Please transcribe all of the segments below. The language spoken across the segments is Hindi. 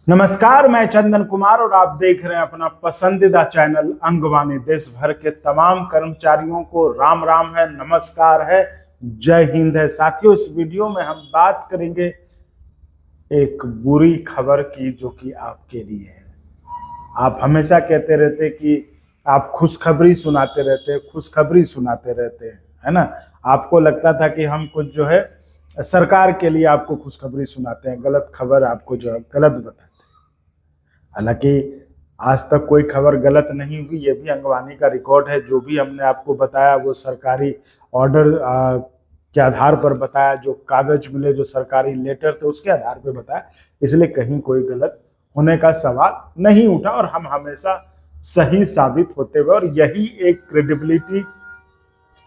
नमस्कार, मैं चंदन कुमार और आप देख रहे हैं अपना पसंदीदा चैनल अंगवानी। देश भर के तमाम कर्मचारियों को राम राम है, नमस्कार है, जय हिंद है। साथियों, इस वीडियो में हम बात करेंगे एक बुरी खबर की जो कि आपके लिए है। आप हमेशा कहते रहते कि आप खुशखबरी सुनाते रहते, खुशखबरी सुनाते रहते हैं, है ना। आपको लगता था कि हम कुछ जो है सरकार के लिए आपको खुशखबरी सुनाते हैं, गलत खबर आपको जो है गलत बताते हैं। हालांकि आज तक कोई खबर गलत नहीं हुई, ये भी अंगवानी का रिकॉर्ड है। जो भी हमने आपको बताया वो सरकारी ऑर्डर के आधार पर बताया, जो कागज मिले, जो सरकारी लेटर थे उसके आधार पर बताया, इसलिए कहीं कोई गलत होने का सवाल नहीं उठा और हम हमेशा सही साबित होते हुए, और यही एक क्रेडिबिलिटी,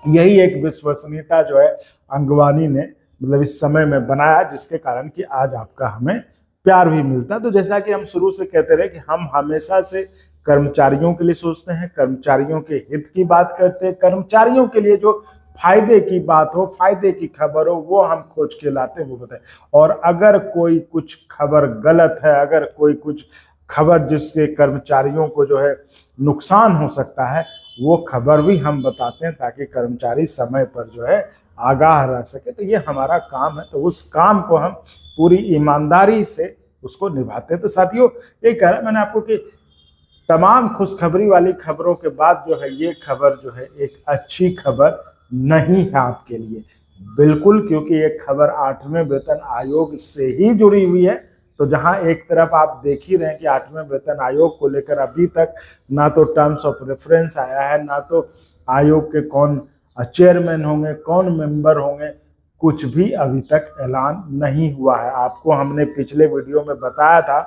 यही एक विश्वसनीयता जो है अंगवानी ने मतलब इस समय में बनाया, जिसके कारण कि आज आपका हमें प्यार भी मिलता। तो जैसा कि हम शुरू से कहते रहे कि हम हमेशा से कर्मचारियों के लिए सोचते हैं, कर्मचारियों के हित की बात करते हैं, कर्मचारियों के लिए जो फायदे की बात हो, फायदे की खबर हो, वो हम खोज के लाते हैं, वो बताए। और अगर कोई कुछ खबर गलत है, अगर कोई कुछ खबर जिसके कर्मचारियों को जो है नुकसान हो सकता है, वो खबर भी हम बताते हैं ताकि कर्मचारी समय पर जो है आगाह रह सके। तो ये हमारा काम है, तो उस काम को हम पूरी ईमानदारी से उसको निभाते हैं। तो साथियों, ये कह रहा मैंने आपको कि तमाम खुशखबरी वाली खबरों के बाद जो है ये खबर जो है एक अच्छी खबर नहीं है आपके लिए, बिल्कुल, क्योंकि ये खबर 8वें वेतन आयोग से ही जुड़ी हुई है। तो जहां एक तरफ आप देख ही रहे हैं कि 8वें वेतन आयोग को लेकर अभी तक ना तो टर्म्स ऑफ रेफरेंस आया है, ना तो आयोग के कौन चेयरमैन होंगे, कौन मेंबर होंगे, कुछ भी अभी तक ऐलान नहीं हुआ है। आपको हमने पिछले वीडियो में बताया था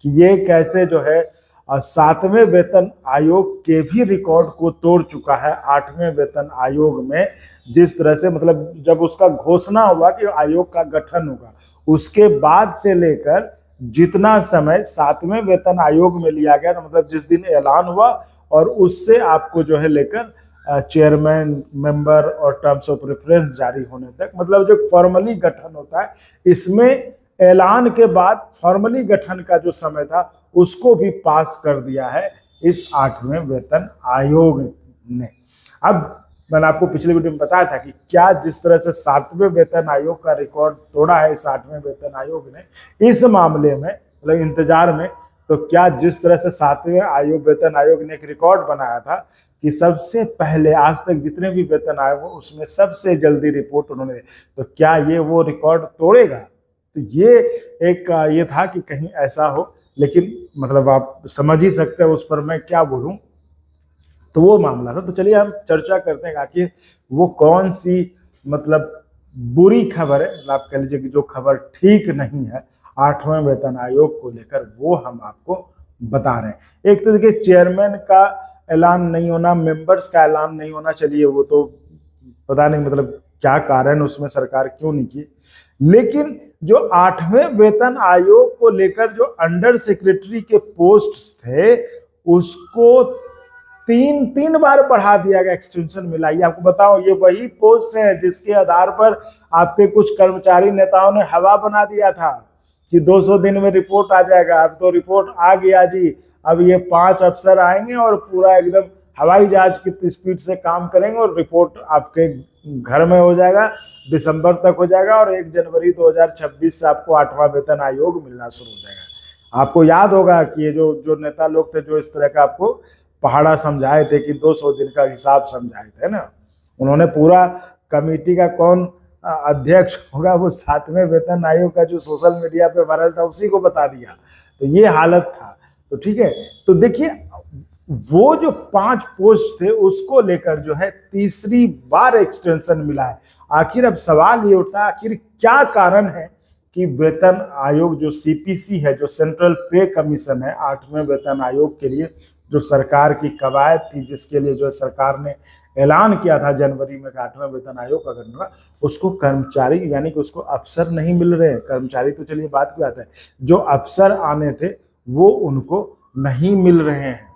कि ये कैसे जो है 7वें वेतन आयोग के भी रिकॉर्ड को तोड़ चुका है। 8वें वेतन आयोग में जिस तरह से मतलब जब उसका घोषणा हुआ कि आयोग का गठन होगा, उसके बाद से लेकर जितना समय 7वें वेतन आयोग में लिया गया, तो मतलब जिस दिन ऐलान हुआ और उससे आपको जो है लेकर चेयरमैन, मेंबर और टर्म्स ऑफ रेफरेंस जारी होने तक, मतलब जो फॉर्मली गठन होता है, इसमें ऐलान के बाद फॉर्मली गठन का जो समय था उसको भी पास कर दिया है इस 8वें वेतन आयोग ने। अब मैंने आपको पिछले वीडियो में बताया था कि क्या जिस तरह से 7वें वेतन आयोग का रिकॉर्ड तोड़ा है इस 8वें वेतन आयोग ने इस मामले में, मतलब इंतजार में, तो क्या जिस तरह से 7वें आयोग वेतन आयोग ने एक रिकॉर्ड बनाया था कि सबसे पहले आज तक जितने भी वेतन आए हो उसमें सबसे जल्दी रिपोर्ट उन्होंने, तो क्या ये वो रिकॉर्ड तोड़ेगा? तो ये एक ये था कि कहीं ऐसा हो, लेकिन मतलब आप समझ ही सकते हैं उस पर मैं क्या बोलूं। तो वो मामला था। तो चलिए हम चर्चा करते हैं आखिर वो कौन सी मतलब बुरी खबर है, मतलब आप कह लीजिए कि जो खबर ठीक नहीं है 8वें वेतन आयोग को लेकर, वो हम आपको बता रहे हैं। एक तो देखिए, चेयरमैन का ऐलान नहीं होना, मेंबर्स का ऐलान नहीं होना, चलिए वो तो पता नहीं मतलब क्या कारण उसमें सरकार क्यों नहीं की। लेकिन जो 8वें वेतन आयोग को लेकर जो अंडर सेक्रेटरी के पोस्ट थे उसको तीन बार बढ़ा दिया गया, एक्सटेंशन मिला। ये आपको बताओ, ये वही पोस्ट है जिसके आधार पर आपके कुछ कर्मचारी नेताओं ने हवा बना दिया था कि 200 दिन में रिपोर्ट आ जाएगा। अब तो रिपोर्ट आ गया जी। अब ये 5 अफसर आएंगे और पूरा एकदम हवाई जहाज की स्पीड से काम करेंगे और रिपोर्ट आपके घर में हो जाएगा, दिसंबर तक हो जाएगा और 1 जनवरी 2026 से आपको 8वां वेतन आयोग मिलना शुरू हो जाएगा। आपको याद होगा कि ये जो नेता लोग थे जो इस तरह का आपको पहाड़ा समझाए थे कि 200 दिन का हिसाब समझाए थे ना, उन्होंने पूरा कमेटी का कौन अध्यक्ष होगा वो 7वें वेतन आयोग का जो सोशल मीडिया पे वायरल था उसी को बता दिया। तो ये हालत था। तो ठीक है, तो देखिए वो जो 5 पोस्ट थे उसको लेकर जो है तीसरी बार एक्सटेंशन मिला है। आखिर अब सवाल ये उठता है, आखिर क्या कारण है कि वेतन आयोग जो सीपीसी है, जो सेंट्रल पे कमीशन है 8वें वेतन आयोग के लिए, जो सरकार की कवायद थी, जिसके लिए जो सरकार ने ऐलान किया था जनवरी में 8वां वेतन आयोग का गठन होगा, उसको कर्मचारी यानी कि उसको अफसर नहीं मिल रहे हैं। कर्मचारी तो चलिए बात की आता है, जो अफसर आने थे वो उनको नहीं मिल रहे हैं।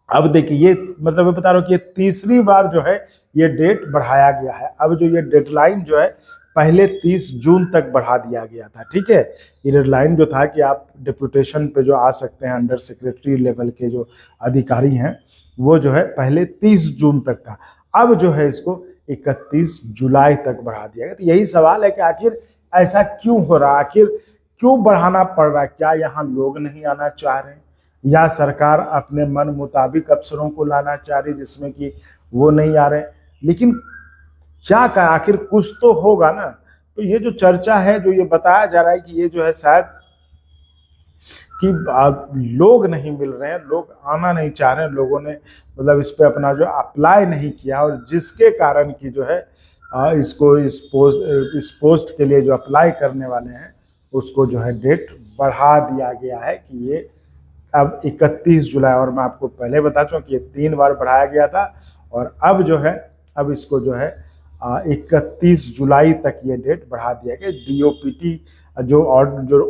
अब देखिए, ये मतलब मैं बता रहा हूँ कि ये तीसरी बार जो है ये डेट बढ़ाया गया है। अब जो ये डेडलाइन जो है पहले 30 जून तक बढ़ा दिया गया था। ठीक है, ये डेडलाइन जो था कि आप डिप्यूटेशन पे जो आ सकते हैं अंडर सेक्रेटरी लेवल के जो अधिकारी हैं, वो जो है पहले 30 जून तक था। अब जो है इसको 31 जुलाई तक बढ़ा दिया गया। तो यही सवाल है कि आखिर ऐसा क्यों हो रहा है, आखिर क्यों बढ़ाना पड़ रहा है? क्या यहाँ लोग नहीं आना चाह रहे हैं, या सरकार अपने मन मुताबिक अफसरों को लाना चाह रही जिसमें कि वो नहीं आ रहे? लेकिन क्या कर, आखिर कुछ तो होगा ना। तो ये जो चर्चा है, जो ये बताया जा रहा है कि ये जो है शायद कि लोग नहीं मिल रहे हैं, लोग आना नहीं चाह रहे हैं, लोगों ने मतलब इस पे अपना जो अप्लाई नहीं किया, और जिसके कारण की जो है इसको इस पोस्ट के लिए जो अप्लाई करने वाले हैं उसको जो है डेट बढ़ा दिया गया है कि ये अब 31 जुलाई। और मैं आपको पहले बता चुका कि ये 3 बार बढ़ाया गया था, और अब जो है अब इसको जो है 31 जुलाई तक ये डेट बढ़ा दिया गया। DOPT जो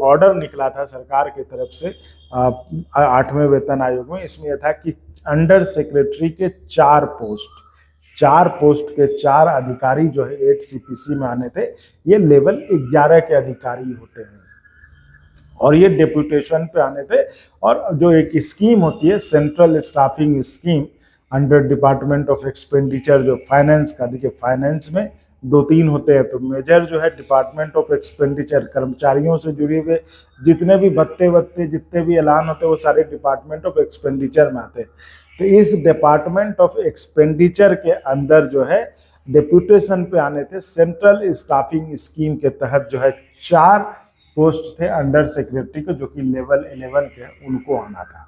ऑर्डर निकला था सरकार की तरफ से 8वें वेतन आयोग में, इसमें यह था कि अंडर सेक्रेटरी के 4 पोस्ट के 4 अधिकारी जो है 8 CPC में आने थे। ये लेवल 11 के अधिकारी होते हैं और ये डेप्यूटेशन पे आने थे। और जो एक स्कीम होती है central staffing scheme under department of expenditure, जो फाइनेंस का, देखिए फाइनेंस में 2-3 होते हैं। तो मेजर जो है डिपार्टमेंट ऑफ एक्सपेंडिचर, कर्मचारियों से जुड़े हुए जितने भी भत्ते जितने भी ऐलान होते हैं वो सारे डिपार्टमेंट ऑफ एक्सपेंडिचर में आते हैं। तो इस डिपार्टमेंट ऑफ एक्सपेंडिचर के अंदर जो है डेप्यूटेशन पे आने थे सेंट्रल स्टाफिंग स्कीम के तहत जो है 4 पोस्ट थे अंडर सेक्रेटरी को, जो कि लेवल 11 के, उनको आना था।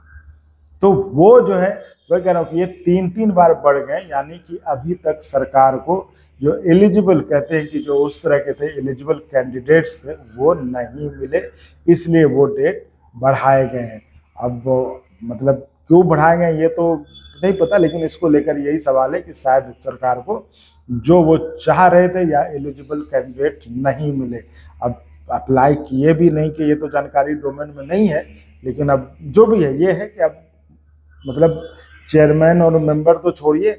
तो वो जो है वह कह रहा हूँ कि ये 3-3 बार बढ़ गए, यानी कि अभी तक सरकार को जो एलिजिबल कहते हैं कि जो उस तरह के थे एलिजिबल कैंडिडेट्स थे वो नहीं मिले, इसलिए वो डेट बढ़ाए गए हैं। अब वो मतलब क्यों बढ़ाए गए ये तो नहीं पता, लेकिन इसको लेकर यही सवाल है कि शायद सरकार को जो वो चाह रहे थे या एलिजिबल कैंडिडेट नहीं मिले। अब अप्लाई किए भी नहीं कि ये तो जानकारी डोमेन में नहीं है, लेकिन अब जो भी है ये है कि अब मतलब चेयरमैन और मेंबर तो छोड़िए,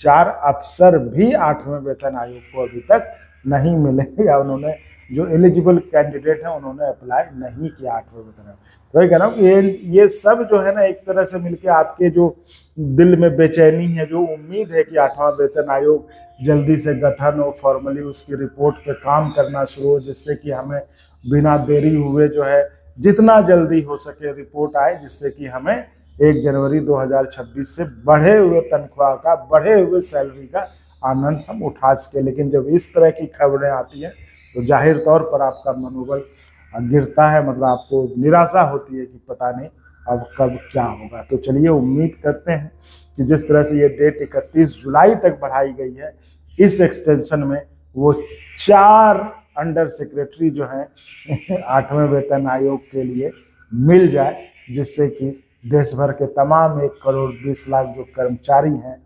4 अफसर भी 8वें वेतन आयोग को अभी तक नहीं मिले, या उन्होंने जो एलिजिबल कैंडिडेट हैं उन्होंने अप्लाई नहीं किया 8वें वेतन आयोग। तो ये कह रहा हूँ कि ये सब जो है ना एक तरह से मिलके आपके जो दिल में बेचैनी है, जो उम्मीद है कि 8वां वेतन आयोग जल्दी से गठन हो, फॉर्मली उसकी रिपोर्ट पे काम करना शुरू हो, जिससे कि हमें बिना देरी हुए जो है जितना जल्दी हो सके रिपोर्ट आए, जिससे कि हमें 1 जनवरी 2026 से बढ़े हुए तनख्वाह का, बढ़े हुए सैलरी का आनंद हम उठा सके। लेकिन जब इस तरह की खबरें आती हैं तो जाहिर तौर पर आपका मनोबल गिरता है, मतलब आपको निराशा होती है कि पता नहीं अब कब क्या होगा। तो चलिए उम्मीद करते हैं कि जिस तरह से ये डेट 31 जुलाई तक बढ़ाई गई है, इस एक्सटेंशन में वो 4 अंडर सेक्रेटरी जो हैं 8वें वेतन आयोग के लिए मिल जाए, जिससे कि देश भर के तमाम 1 करोड़ 20 लाख जो कर्मचारी हैं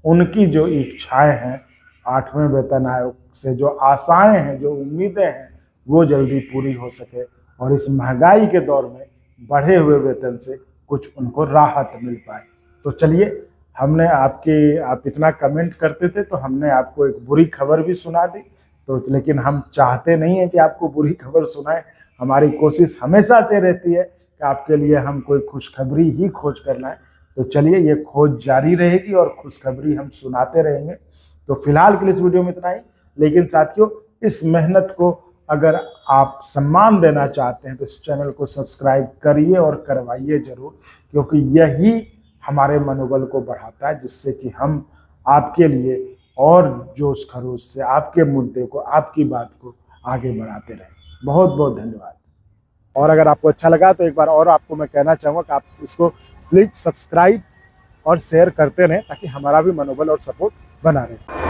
उनकी जो इच्छाएं हैं 8वें वेतन आयोग से, जो आशाएं हैं, जो उम्मीदें हैं, वो जल्दी पूरी हो सके और इस महंगाई के दौर में बढ़े हुए वेतन से कुछ उनको राहत मिल पाए। तो चलिए हमने आप इतना कमेंट करते थे तो हमने आपको एक बुरी खबर भी सुना दी, तो लेकिन हम चाहते नहीं है कि आपको बुरी खबर सुनाएं। हमारी कोशिश हमेशा से रहती है कि आपके लिए हम कोई खुशखबरी ही खोज कर लाएं। तो चलिए ये खोज जारी रहेगी और खुशखबरी हम सुनाते रहेंगे। तो फिलहाल के लिए इस वीडियो में इतना ही, लेकिन साथियों इस मेहनत को अगर आप सम्मान देना चाहते हैं तो इस चैनल को सब्सक्राइब करिए और करवाइए जरूर, क्योंकि यही हमारे मनोबल को बढ़ाता है, जिससे कि हम आपके लिए और जोश खरोश से आपके मुद्दे को, आपकी बात को आगे बढ़ाते रहें। बहुत बहुत धन्यवाद। और अगर आपको अच्छा लगा तो एक बार और आपको मैं कहना चाहूँगा कि आप इसको प्लीज़ सब्सक्राइब और शेयर करते रहें, ताकि हमारा भी मनोबल और सपोर्ट बना रहे।